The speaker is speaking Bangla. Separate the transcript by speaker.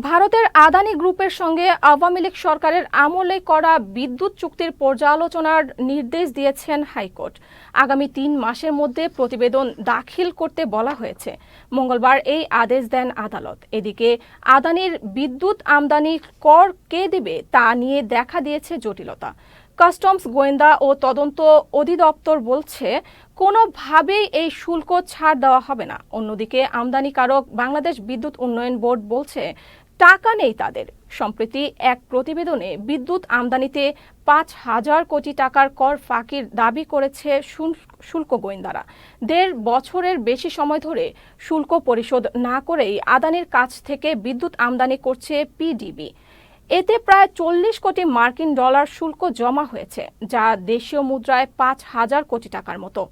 Speaker 1: ভারতের আদানি গ্রুপের সঙ্গে আওয়ামী লীগ সরকারের আমলে করা বিদ্যুৎ চুক্তির পর্যালোচনার নির্দেশ দিয়েছেন হাইকোর্ট। আগামী ৩ মাসের মধ্যে প্রতিবেদন দাখিল করতে বলা হয়েছে। মঙ্গলবার এই আদেশ দেন আদালত। এদিকে আদানির বিদ্যুৎ আমদানি কর কে দেবে তা নিয়ে দেখা দিয়েছে জটিলতা। কাস্টমস, গোয়েন্দা ও তদন্ত অধিদপ্তর বলছে কোনোভাবেই এই শুল্ক ছাড় দেওয়া হবে না। অন্যদিকে আমদানিকারক বাংলাদেশ বিদ্যুৎ উন্নয়ন বোর্ড বলছে টাকা নেই তাদের। সম্প্রতি এক প্রতিবেদনে বিদ্যুৎ আমদানিতে ৫,০০০ কোটি টাকার কর ফাঁকির দাবি করেছে শুল্ক গোয়েন্দারা। ১.৫ বছরের বেশি সময় ধরে শুল্ক পরিশোধ না করেই আদানির কাছ থেকে বিদ্যুৎ আমদানি করছে পিডিবি। এতে প্রায় ৪০ কোটি মার্কিন ডলার শুল্ক জমা হয়েছে, যা দেশীয় মুদ্রায় ৫,০০০ কোটি টাকার মতো।